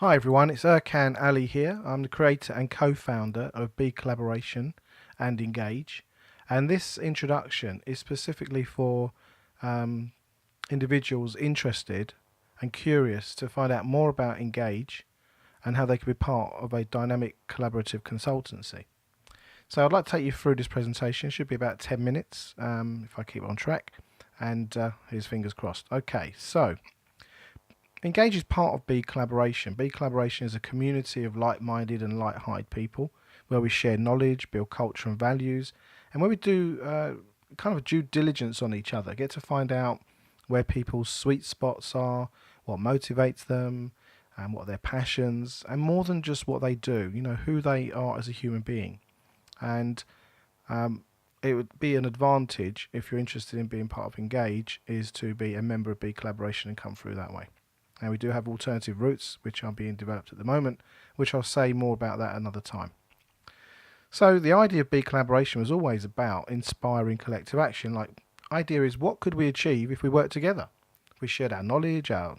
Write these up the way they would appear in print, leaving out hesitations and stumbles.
Hi everyone, it's Erkan Ali here. I'm the creator and co-founder of BeCollaboration and Engage. And this introduction is specifically for um, individuals interested and curious to find out more about Engage and how they can be part of a dynamic collaborative consultancy. So I'd like to take you through this presentation. It should be about 10 minutes if I keep on track. And here's fingers crossed. Okay, so Engage is part of BeCollaboration. BeCollaboration is a community of like-minded and light-hearted people where we share knowledge, build culture and values, and where we do kind of a due diligence on each other, get to find out where people's sweet spots are, what motivates them, and what are their passions, and more than just what they do, who they are as a human being. And it would be an advantage if you're interested in being part of Engage is to be a member of BeCollaboration and come through that way. Now we do have alternative routes which are being developed at the moment, which I'll say more about that another time. So the idea of BeCollaboration was always about inspiring collective action. Like, idea is, what could we achieve if we worked together? If we shared our knowledge, our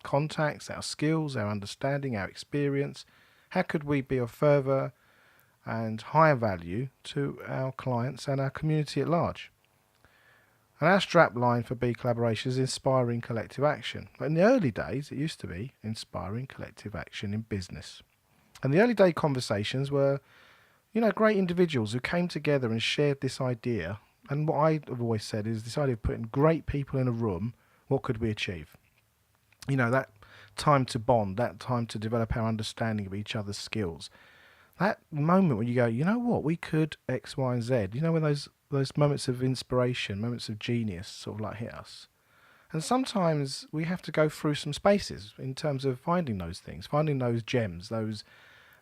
contacts, our skills, our understanding, our experience, how could we be of further and higher value to our clients and our community at large? And our strap line for BeCollaboration is inspiring collective action. But in the early days, it used to be inspiring collective action in business. And the early day conversations were, great individuals who came together and shared this idea. And what I have always said is this idea of putting great people in a room, what could we achieve? That time to bond, that time to develop our understanding of each other's skills. That moment when you go, you know what, we could X, Y, and Z. When those moments of inspiration, moments of genius sort of like hit us. And sometimes we have to go through some spaces in terms of finding those things, finding those gems, those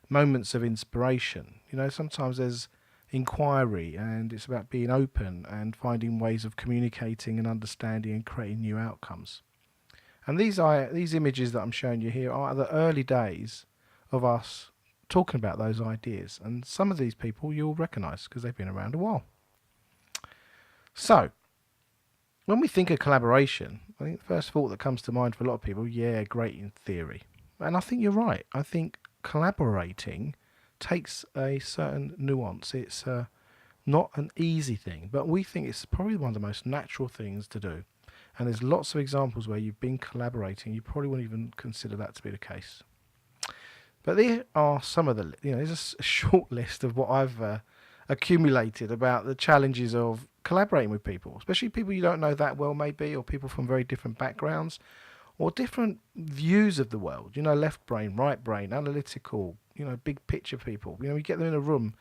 moments of inspiration. Sometimes there's inquiry and it's about being open and finding ways of communicating and understanding and creating new outcomes. And these images that I'm showing you here are the early days of us talking about those ideas. And some of these people you'll recognise because they've been around a while. So, when we think of collaboration, I think the first thought that comes to mind for a lot of people, yeah, great in theory. And I think you're right. I think collaborating takes a certain nuance. It's not an easy thing, but we think it's probably one of the most natural things to do. And there's lots of examples where you've been collaborating. You probably wouldn't even consider that to be the case. But there are some of the, there's a short list of what I've accumulated about the challenges of collaborating with people, especially people you don't know that well maybe, or people from very different backgrounds or different views of the world, left brain, right brain, analytical, big picture people. You get them in a room,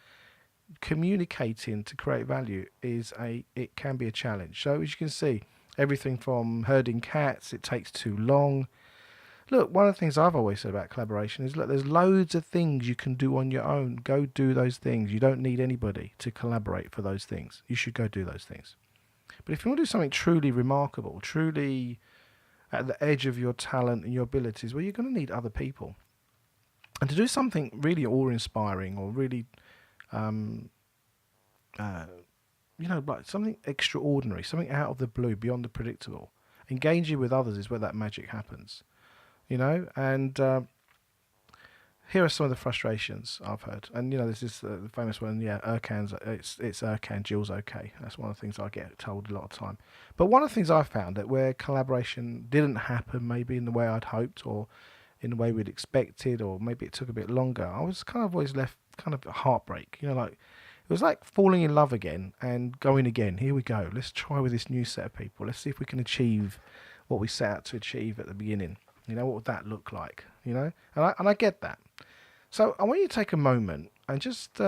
communicating to create value it can be a challenge. So as you can see, everything from herding cats, it takes too long. Look, one of the things I've always said about collaboration is, look, there's loads of things you can do on your own. Go do those things. You don't need anybody to collaborate for those things. You should go do those things. But if you want to do something truly remarkable, truly at the edge of your talent and your abilities, well, you're going to need other people. And to do something really awe-inspiring or really, like something extraordinary, something out of the blue, beyond the predictable, engaging with others is where that magic happens. And here are some of the frustrations I've heard. And, this is the famous one, Erkan's, it's Erkan, Jill's okay. That's one of the things I get told a lot of time. But one of the things I've found that where collaboration didn't happen maybe in the way I'd hoped or in the way we'd expected, or maybe it took a bit longer, I was kind of always left kind of heartbreak, like, it was like falling in love again and going again. Here we go. Let's try with this new set of people. Let's see if we can achieve what we set out to achieve at the beginning. What would that look like? And I get that. So I want you to take a moment and just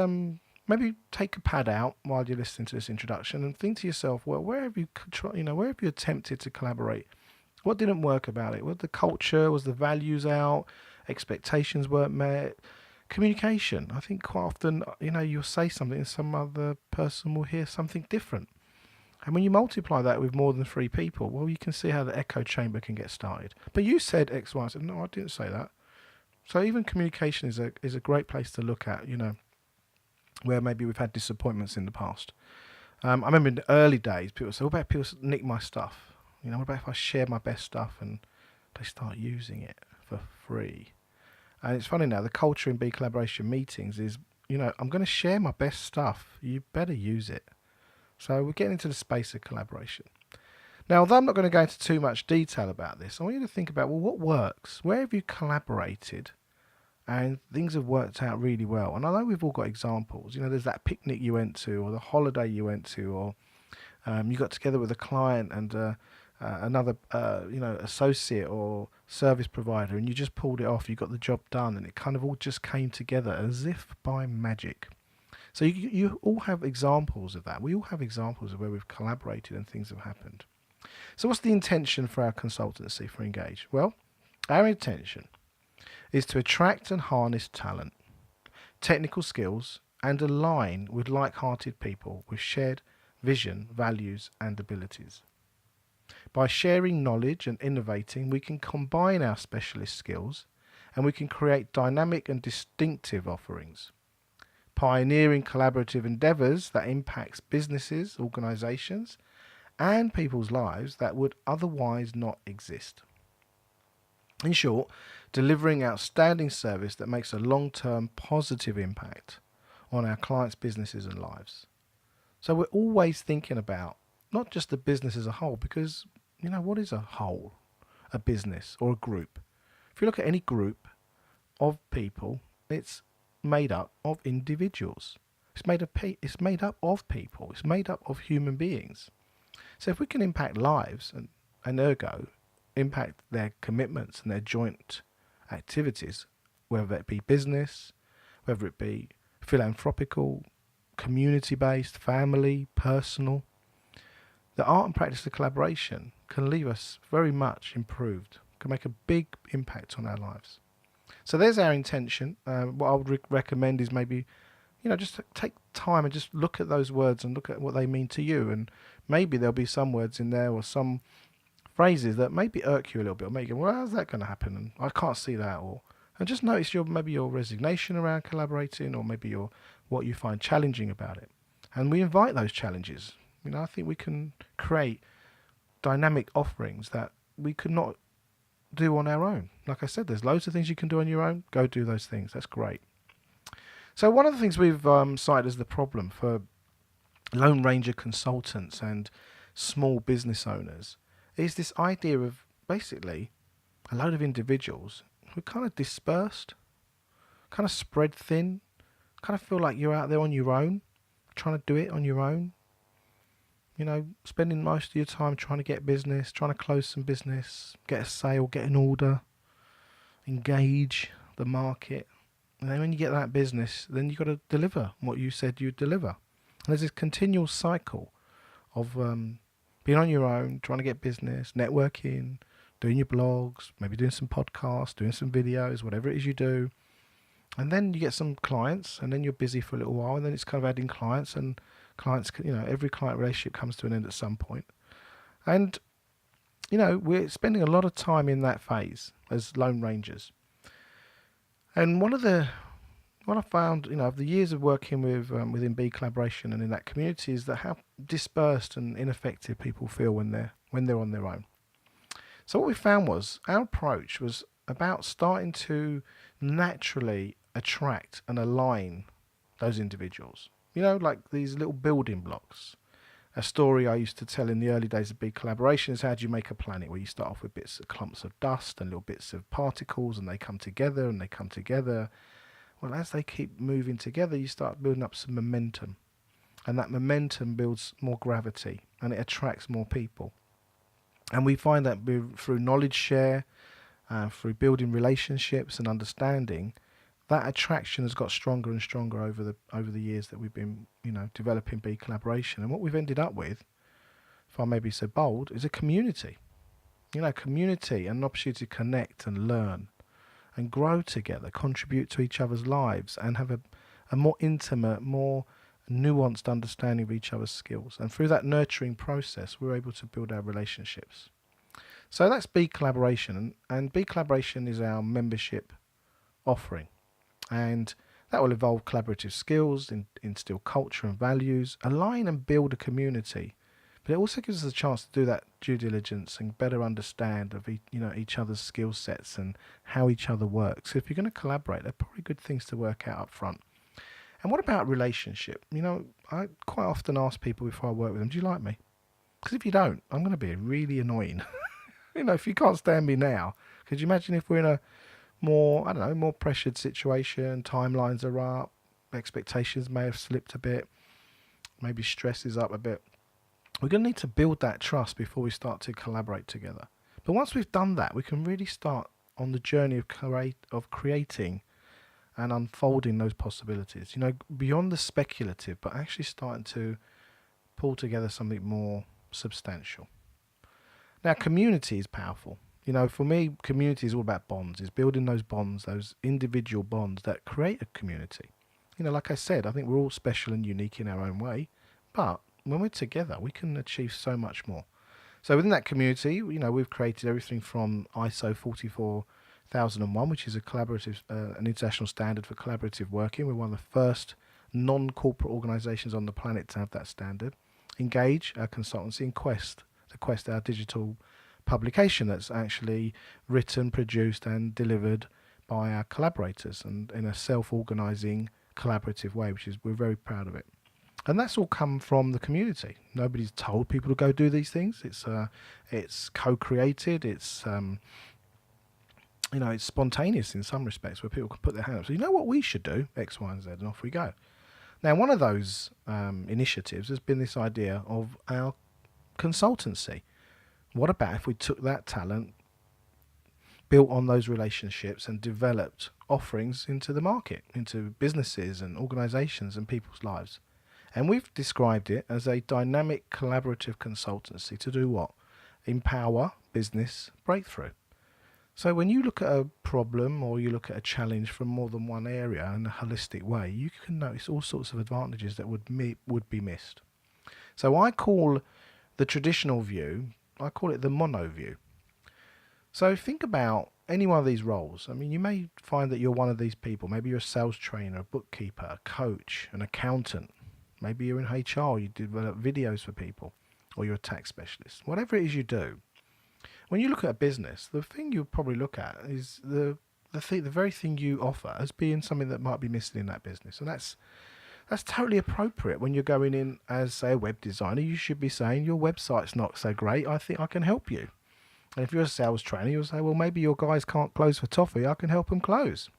maybe take a pad out while you're listening to this introduction and think to yourself, well, where have you attempted to collaborate? What didn't work about it? Was the culture, was the values out, expectations weren't met, communication? I think quite often, you'll say something and some other person will hear something different. And when you multiply that with more than 3 people, well, you can see how the echo chamber can get started. But you said X, Y, I said, no, I didn't say that. So even communication is a great place to look at, where maybe we've had disappointments in the past. I remember in the early days, people said, what about people nick my stuff? What about if I share my best stuff and they start using it for free? And it's funny now, the culture in BeCollaboration meetings is, I'm going to share my best stuff. You better use it. So we're getting into the space of collaboration. Now, although I'm not going to go into too much detail about this, I want you to think about, well, what works? Where have you collaborated and things have worked out really well? And I know we've all got examples. There's that picnic you went to, or the holiday you went to, or you got together with a client and another associate or service provider, and you just pulled it off. You got the job done, and it kind of all just came together as if by magic. So you all have examples of that. We all have examples of where we've collaborated and things have happened. So what's the intention for our consultancy for Engage? Well, our intention is to attract and harness talent, technical skills, and align with like-hearted people with shared vision, values, and abilities. By sharing knowledge and innovating, we can combine our specialist skills and we can create dynamic and distinctive offerings. Pioneering collaborative endeavours that impacts businesses, organisations, and people's lives that would otherwise not exist. In short, delivering outstanding service that makes a long-term positive impact on our clients' businesses and lives. So we're always thinking about not just the business as a whole, because what is a whole, a business or a group? If you look at any group of people, it's made up of individuals. It's made up of people. It's made up of human beings. So if we can impact lives and ergo impact their commitments and their joint activities, whether it be business, whether it be philanthropical, community-based, family, personal, the art and practice of collaboration can leave us very much improved, can make a big impact on our lives. So there's our intention. What I would recommend is maybe, just take time and just look at those words and look at what they mean to you. And maybe there'll be some words in there or some phrases that maybe irk you a little bit or make you go, well, how's that going to happen? And I can't see that. And just notice maybe your resignation around collaborating, or maybe what you find challenging about it. And we invite those challenges. I think we can create dynamic offerings that we could not do on our own. Like I said, there's loads of things you can do on your own. Go do those things. That's great. So one of the things we've cited as the problem for Lone Ranger consultants and small business owners is this idea of basically a load of individuals who are kind of dispersed, kind of spread thin, kind of feel like you're out there on your own, trying to do it on your own. Spending most of your time trying to get business, trying to close some business, get a sale, get an order, engage the market. And then when you get that business, then you've got to deliver what you said you'd deliver. And there's this continual cycle of being on your own, trying to get business, networking, doing your blogs, maybe doing some podcasts, doing some videos, whatever it is you do. And then you get some clients, and then you're busy for a little while, and then it's kind of adding clients, and clients, every client relationship comes to an end at some point. And, we're spending a lot of time in that phase as Lone Rangers. And what I found, of the years of working within BeCollaboration and in that community is that how dispersed and ineffective people feel when they're on their own. So what we found was our approach was about starting to naturally attract and align those individuals. Like these little building blocks. A story I used to tell in the early days of BeCollaboration is how do you make a planet, where you start off with clumps of dust and little bits of particles, and they come together and they come together. Well, as they keep moving together, you start building up some momentum. And that momentum builds more gravity and it attracts more people. And we find that through knowledge share, through building relationships and understanding, that attraction has got stronger and stronger over the years that we've been, developing BeCollaboration. And what we've ended up with, if I may be so bold, is a community. Community and an opportunity to connect and learn and grow together, contribute to each other's lives, and have a more intimate, more nuanced understanding of each other's skills. And through that nurturing process, we're able to build our relationships. So that's BeCollaboration, and BeCollaboration is our membership offering. And that will involve collaborative skills, instill culture and values, align and build a community But it also gives us a chance to do that due diligence and better understand of each other's skill sets and how each other works. So if you're going to collaborate, they're probably good things to work out up front. And what about relationship? I quite often ask people before I work with them, do you like me? Because if you don't, I'm going to be really annoying. If you can't stand me now, could you imagine if we're in a more, I don't know, more pressured situation, timelines are up, expectations may have slipped a bit, maybe stress is up a bit. We're going to need to build that trust before we start to collaborate together. But once we've done that, we can really start on the journey of creating and unfolding those possibilities, beyond the speculative, but actually starting to pull together something more substantial. Now, community is powerful. For me, community is all about bonds. It's building those bonds, those individual bonds that create a community. Like I said, I think we're all special and unique in our own way, but when we're together, we can achieve so much more. So within that community, we've created everything from ISO 44001, which is a collaborative, an international standard for collaborative working. We're one of the first non-corporate organisations on the planet to have that standard. Engage, our consultancy, and Quest, our digital publication that's actually written, produced and delivered by our collaborators and in a self-organising collaborative way, we're very proud of it. And that's all come from the community. Nobody's told people to go do these things. It's co-created. It's it's spontaneous in some respects, where people can put their hand up. So what we should do? X, Y, and Z, and off we go. Now, one of those initiatives has been this idea of our consultancy. What about if we took that talent, built on those relationships and developed offerings into the market, into businesses and organisations and people's lives? And we've described it as a dynamic collaborative consultancy to do what? Empower business breakthrough. So when you look at a problem or you look at a challenge from more than one area in a holistic way, you can notice all sorts of advantages that would be missed. So I call the traditional view, I call it the mono view. So think about any one of these roles. You may find that you're one of these people. Maybe you're a sales trainer, a bookkeeper, a coach, an accountant. Maybe you're in HR, you develop videos for people, or you're a tax specialist. Whatever it is you do, when you look at a business, the thing you probably look at is the very thing you offer as being something that might be missing in that business. And that's totally appropriate. When you're going in as, say, a web designer, you should be saying, your website's not so great, I think I can help you. And if you're a sales trainer, you'll say, well, maybe your guys can't close for toffee, I can help them close.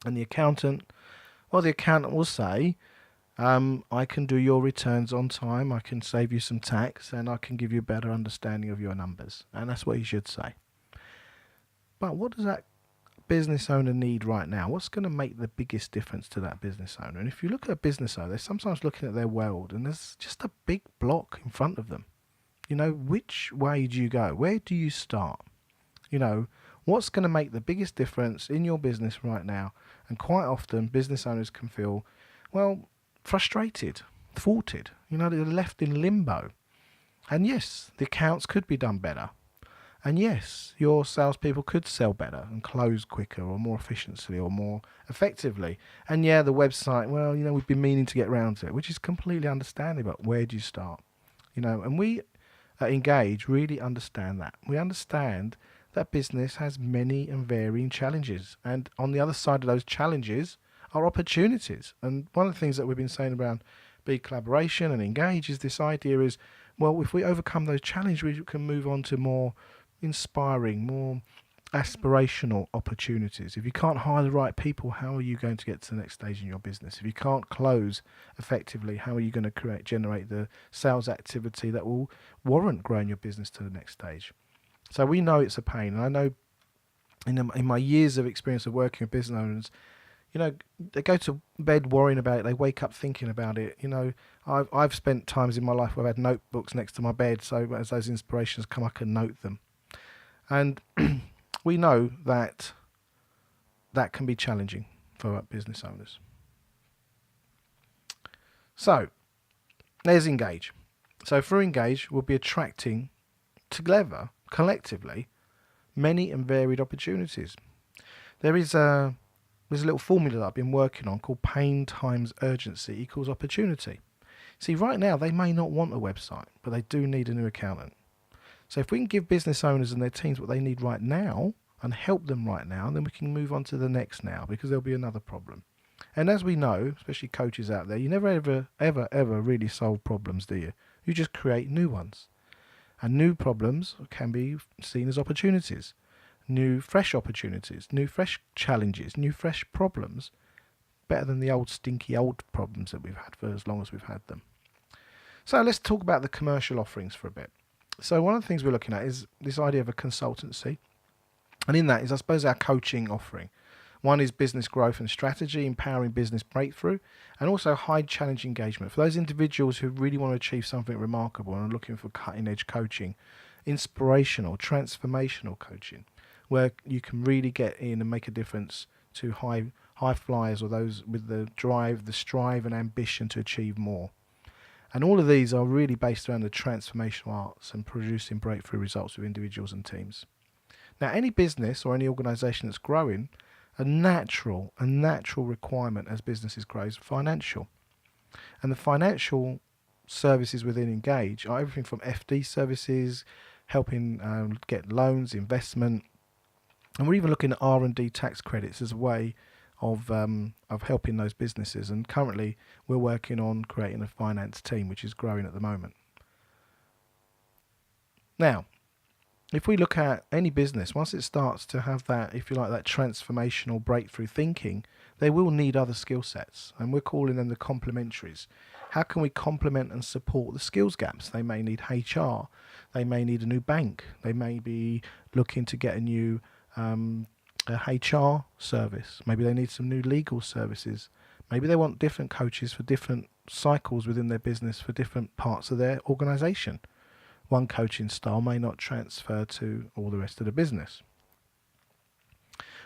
And the accountant will say, I can do your returns on time, I can save you some tax, and I can give you a better understanding of your numbers. And that's what you should say. But what does that business owner need right now? What's going to make the biggest difference to that business owner? And if you look at a business owner, they're sometimes looking at their world and there's just a big block in front of them. Which way do you go? Where do you start? What's going to make the biggest difference in your business right now? And quite often business owners can feel, frustrated, thwarted, they're left in limbo. And yes, the accounts could be done better. And yes, your salespeople could sell better and close quicker or more efficiently or more effectively. And yeah, the website, we've been meaning to get around to it, which is completely understandable. But where do you start? And we at Engage really understand that. We understand that business has many and varying challenges. And on the other side of those challenges are opportunities. And one of the things that we've been saying around BeCollaboration and Engage is this idea is, if we overcome those challenges, we can move on to more inspiring, more aspirational opportunities. If you can't hire the right people, how are you going to get to the next stage in your business? If you can't close effectively, how are you going to generate the sales activity that will warrant growing your business to the next stage? So we know it's a pain. And I know in my years of experience of working with business owners, they go to bed worrying about it. They wake up thinking about it. I've spent times in my life where I've had notebooks next to my bed, so as those inspirations come, I can note them. And we know that can be challenging for business owners. So there's Engage. So through Engage, we'll be attracting together, collectively, many and varied opportunities. There's a little formula that I've been working on called pain times urgency equals opportunity. See, right now they may not want a website, but they do need a new accountant. So if we can give business owners and their teams what they need right now and help them right now, then we can move on to the next now, because there'll be another problem. And as we know, especially coaches out there, you never ever really solve problems, do you? You just create new ones. And new problems can be seen as opportunities. New fresh opportunities, new fresh challenges, new fresh problems. Better than the old stinky old problems that we've had for as long as we've had them. So let's talk about the commercial offerings for a bit. So one of the things we're looking at is this idea of a consultancy. And in that is, I suppose, our coaching offering. One is business growth and strategy, empowering business breakthrough, and also high challenge engagement. For those individuals who really want to achieve something remarkable and are looking for cutting edge coaching, inspirational, transformational coaching, where you can really get in and make a difference to high flyers, or those with the drive, the strive and ambition to achieve more. And all of these are really based around the transformational arts and producing breakthrough results with individuals and teams. Now, any business or any organisation that's growing, a natural requirement as businesses grow is financial. And the financial services within Engage are everything from FD services, helping get loans, investment, and we're even looking at R&D tax credits as a way of helping those businesses. And currently we're working on creating a finance team, which is growing at the moment. Now, if we look at any business, once it starts to have that, if you like, that transformational breakthrough thinking, they will need other skill sets, and we're calling them the complementaries. How can we complement and support the skills gaps? They may need HR, they may need a new bank, they may be looking to get a new a HR service, maybe they need some new legal services, maybe they want different coaches for different cycles within their business for different parts of their organisation. One coaching style may not transfer to all the rest of the business.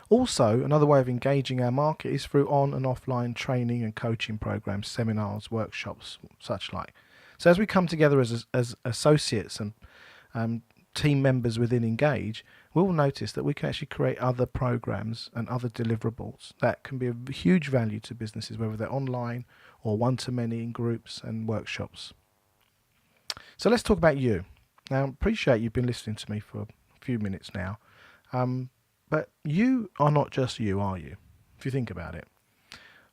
Also, another way of engaging our market is through on and offline training and coaching programs, seminars, workshops, such like. So as we come together as associates and team members within Engage, we'll notice that we can actually create other programs and other deliverables that can be of huge value to businesses, whether they're online or one-to-many in groups and workshops. So let's talk about you. Now, I appreciate you've been listening to me for a few minutes now, but you are not just you, are you? If you think about it.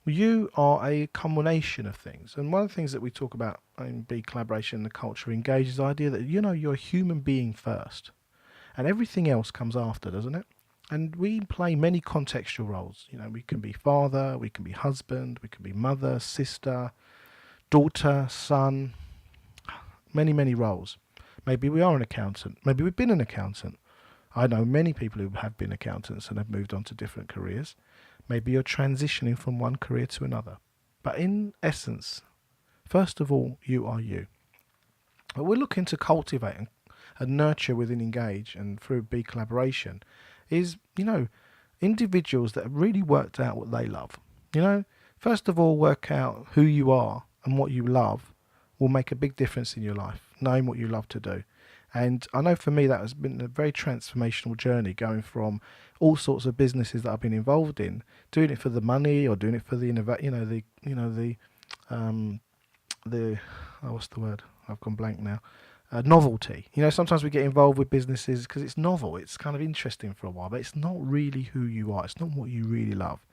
You are a combination of things. And one of the things that we talk about in BeCollaboration, the culture Engage, is the idea that, you're a human being first. And everything else comes after, doesn't it? And we play many contextual roles. We can be father, we can be husband, we can be mother, sister, daughter, son, many roles. Maybe we are an accountant. Maybe we've been an accountant. I know many people who have been accountants and have moved on to different careers. Maybe you're transitioning from one career to another. But in essence, first of all, you are you. But we're looking to cultivate and nurture within Engage and through BeCollaboration is, individuals that have really worked out what they love. First of all, work out who you are and what you love will make a big difference in your life, knowing what you love to do. And I know for me that has been a very transformational journey, going from all sorts of businesses that I've been involved in, doing it for the money or doing it for the what's the word? I've gone blank now. Novelty. Sometimes we get involved with businesses because it's novel. It's kind of interesting for a while, but it's not really who you are. It's not what you really love.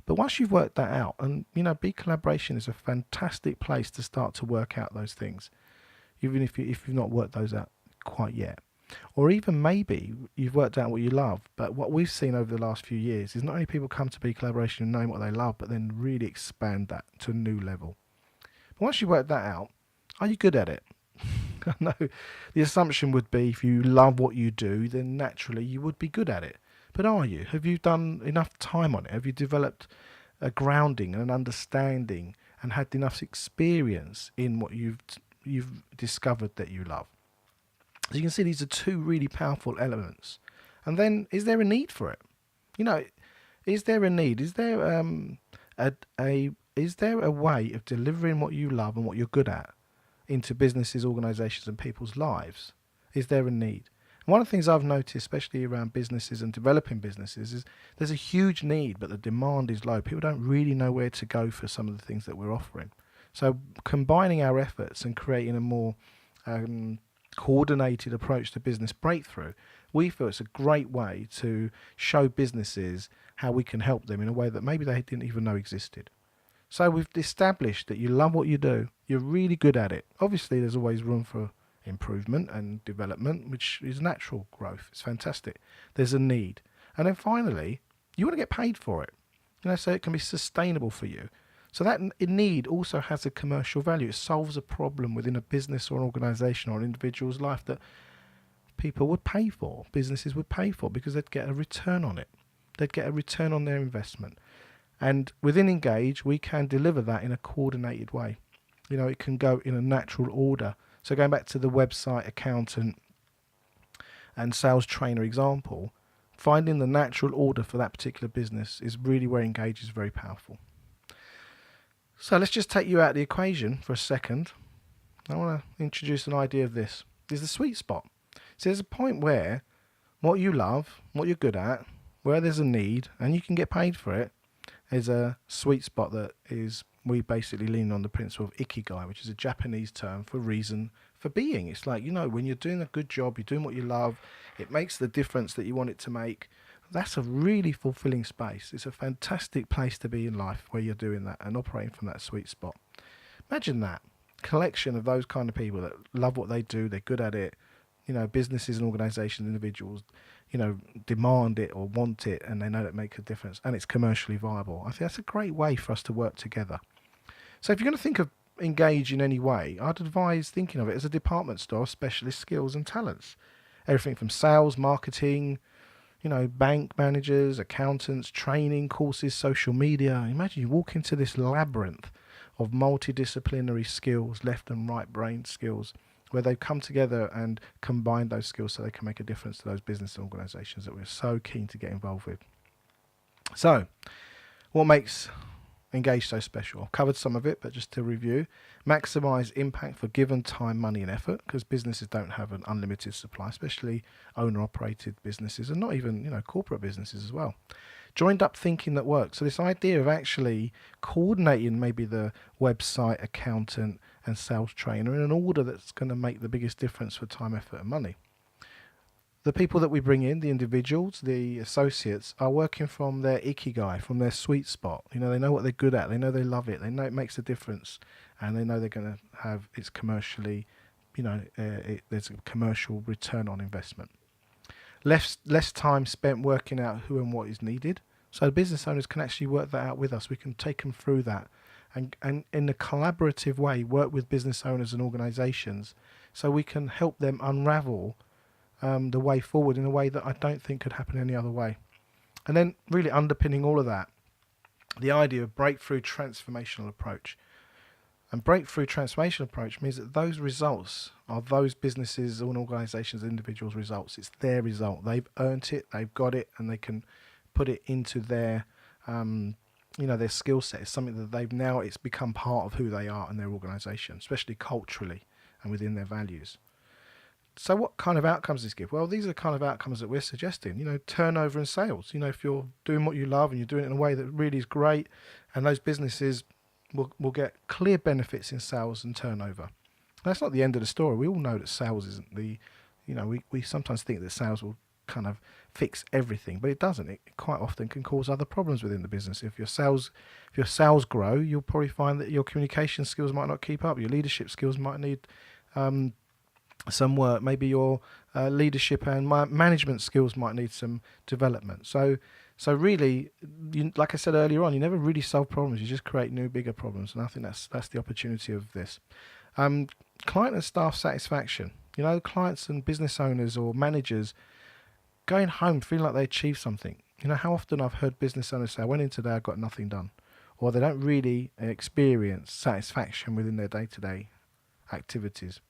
But once you've worked that out, and BeCollaboration is a fantastic place to start to work out those things, even if you've not worked those out quite yet. Or even maybe you've worked out what you love, but what we've seen over the last few years is not only people come to BeCollaboration and knowing what they love, but then really expand that to a new level. But once you work that out, are you good at it? I know the assumption would be if you love what you do, then naturally you would be good at it. But are you? Have you done enough time on it? Have you developed a grounding and an understanding and had enough experience in what you've discovered that you love? So you can see these are two really powerful elements. And then, is there a need for it? Is there a need? Is there is there a way of delivering what you love and what you're good at into businesses, organisations, and people's lives? Is there a need? And one of the things I've noticed, especially around businesses and developing businesses, is there's a huge need, but the demand is low. People don't really know where to go for some of the things that we're offering. So combining our efforts and creating a more um, coordinated approach to business breakthrough, we feel it's a great way to show businesses how we can help them in a way that maybe they didn't even know existed. So we've established that you love what you do, you're really good at it. Obviously, there's always room for improvement and development, which is natural growth. It's fantastic. There's a need. And then finally, you want to get paid for it. So it can be sustainable for you. So that need also has a commercial value. It solves a problem within a business or an organization or an individual's life that people would pay for, businesses would pay for, because they'd get a return on it. They'd get a return on their investment. And within Engage, we can deliver that in a coordinated way. It can go in a natural order. So going back to the website accountant and sales trainer example, finding the natural order for that particular business is really where Engage is very powerful. So let's just take you out of the equation for a second. I want to introduce an idea of this. There's the sweet spot. So there's a point where what you love, what you're good at, where there's a need, and you can get paid for it, is a sweet spot that is, we basically lean on the principle of ikigai, which is a Japanese term for reason for being. It's like, when you're doing a good job, you're doing what you love, it makes the difference that you want it to make. That's a really fulfilling space. It's a fantastic place to be in life where you're doing that and operating from that sweet spot. Imagine that collection of those kind of people that love what they do, they're good at it. Businesses and organizations, individuals, demand it or want it, and they know that it makes a difference and it's commercially viable. I think that's a great way for us to work together. So if you're going to think of Engage in any way, I'd advise thinking of it as a department store of specialist skills and talents. Everything from sales, marketing, bank managers, accountants, training, courses, social media. Imagine you walk into this labyrinth of multidisciplinary skills, left and right brain skills, where they've come together and combined those skills so they can make a difference to those business organisations that we're so keen to get involved with. So, what makes Engage so special? I've covered some of it, but just to review, maximise impact for given time, money and effort, because businesses don't have an unlimited supply, especially owner-operated businesses and not even corporate businesses as well. Joined up thinking that works. So this idea of actually coordinating maybe the website, accountant and sales trainer in an order that's going to make the biggest difference for time, effort and money. The people that we bring in, the individuals, the associates, are working from their ikigai, from their sweet spot. They know what they're good at, they know they love it, they know it makes a difference, and they know they're going to have it's commercially, there's a commercial return on investment. Less time spent working out who and what is needed. So business owners can actually work that out with us. We can take them through that and in a collaborative way work with business owners and organisations so we can help them unravel the way forward in a way that I don't think could happen any other way. And then really underpinning all of that, the idea of breakthrough transformational approach. And breakthrough transformational approach means that those results are those businesses and organisations, individuals' results. It's their result. They've earned it, they've got it, and they can put it into their their skill set. It's something that they've now, it's become part of who they are and their organisation, especially culturally and within their values. So what kind of outcomes does this give? Well, these are the kind of outcomes that we're suggesting. Turnover and sales. If you're doing what you love and you're doing it in a way that really is great, and those businesses will get clear benefits in sales and turnover. That's not the end of the story. We all know that sales isn't the, we sometimes think that sales will kind of fix everything, but it doesn't. It quite often can cause other problems within the business. If your sales grow, you'll probably find that your communication skills might not keep up. Your leadership skills might need some work. Maybe your leadership and management skills might need some development. So really, like I said earlier on, you never really solve problems. You just create new, bigger problems. And I think that's the opportunity of this. Client and staff satisfaction. Clients and business owners or managers going home feeling like they achieved something. How often I've heard business owners say, I went in today, I got nothing done. Or they don't really experience satisfaction within their day-to-day activities.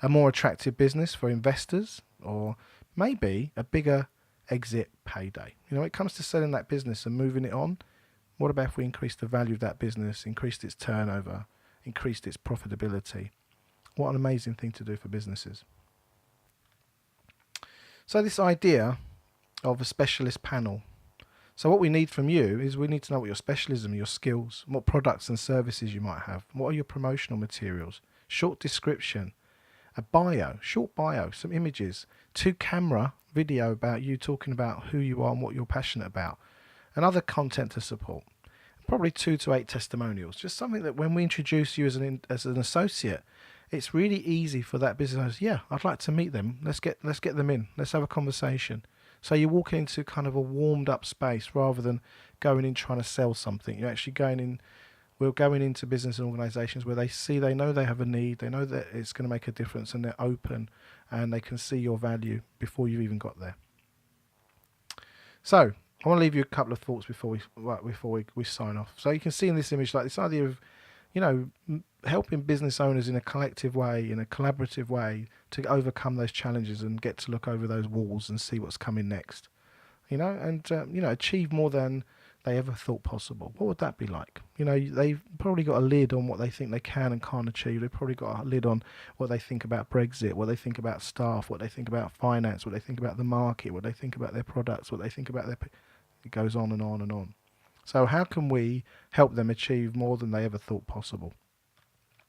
A more attractive business for investors, or maybe a bigger exit payday. It comes to selling that business and moving it on. What about if we increase the value of that business, increased its turnover, increased its profitability? What an amazing thing to do for businesses. So this idea of a specialist panel. So what we need from you is we need to know what your specialism, your skills, what products and services you might have, what are your promotional materials, short description, a bio, short bio, some images, 2-camera video about you talking about who you are and what you're passionate about, and other content to support. Probably 2 to 8 testimonials. Just something that when we introduce you as an associate, it's really easy for that business owner. Yeah, I'd like to meet them. Let's get them in. Let's have a conversation. So you're walking into kind of a warmed up space rather than going in trying to sell something. You're actually going in. We're going into business and organisations where they know they have a need, they know that it's going to make a difference, and they're open, and they can see your value before you've even got there. So I want to leave you a couple of thoughts before we sign off. So you can see in this image, like this idea of, helping business owners in a collective way, in a collaborative way, to overcome those challenges and get to look over those walls and see what's coming next. And achieve more than they ever thought possible. What would that be like? They've probably got a lid on what they think they can and can't achieve. They've probably got a lid on what they think about Brexit, what they think about staff, what they think about finance, what they think about the market, what they think about their products, what they think about their... It goes on and on and on. So how can we help them achieve more than they ever thought possible?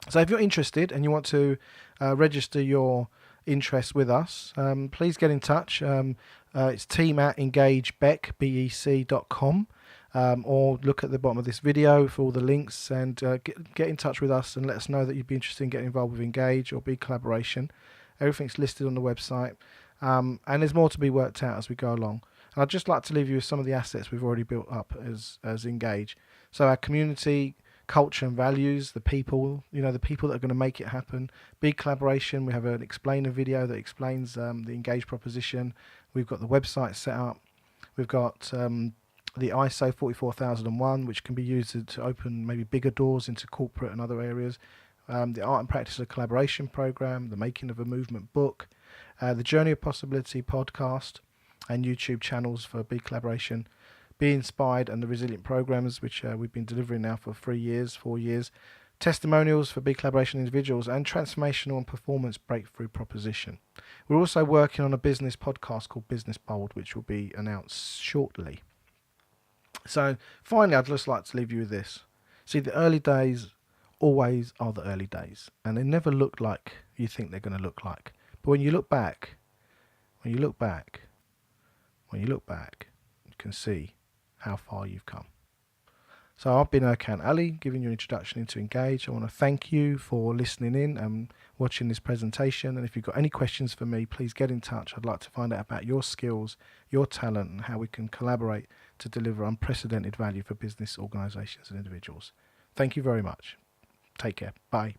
So if you're interested and you want to register your interest with us, please get in touch. It's team@engagebec.com, or look at the bottom of this video for all the links, and get in touch with us and let us know that you'd be interested in getting involved with Engage or BeCollaboration. Everything's listed on the website, and there's more to be worked out as we go along. And I'd just like to leave you with some of the assets we've already built up as Engage. So our community, culture and values, the people that are going to make it happen. BeCollaboration, we have an explainer video that explains the Engage proposition. We've got the website set up. We've got the ISO 44001, which can be used to open maybe bigger doors into corporate and other areas. The Art and Practice of Collaboration program, the Making of a Movement book, the Journey of Possibility podcast, and YouTube channels for BeCollaboration. Be Inspired and the Resilient programs, which we've been delivering now for 4 years, testimonials for BeCollaboration individuals, and transformational and performance breakthrough proposition. We're also working on a business podcast called Business Bold, which will be announced shortly. So finally, I'd just like to leave you with this. See, the early days always are the early days, and they never look like you think they're going to look like. But when you look back, you can see how far you've come. So I've been Erkan Ali, giving you an introduction into Engage. I want to thank you for listening in and watching this presentation. And if you've got any questions for me, please get in touch. I'd like to find out about your skills, your talent, and how we can collaborate to deliver unprecedented value for business, organisations and individuals. Thank you very much. Take care. Bye.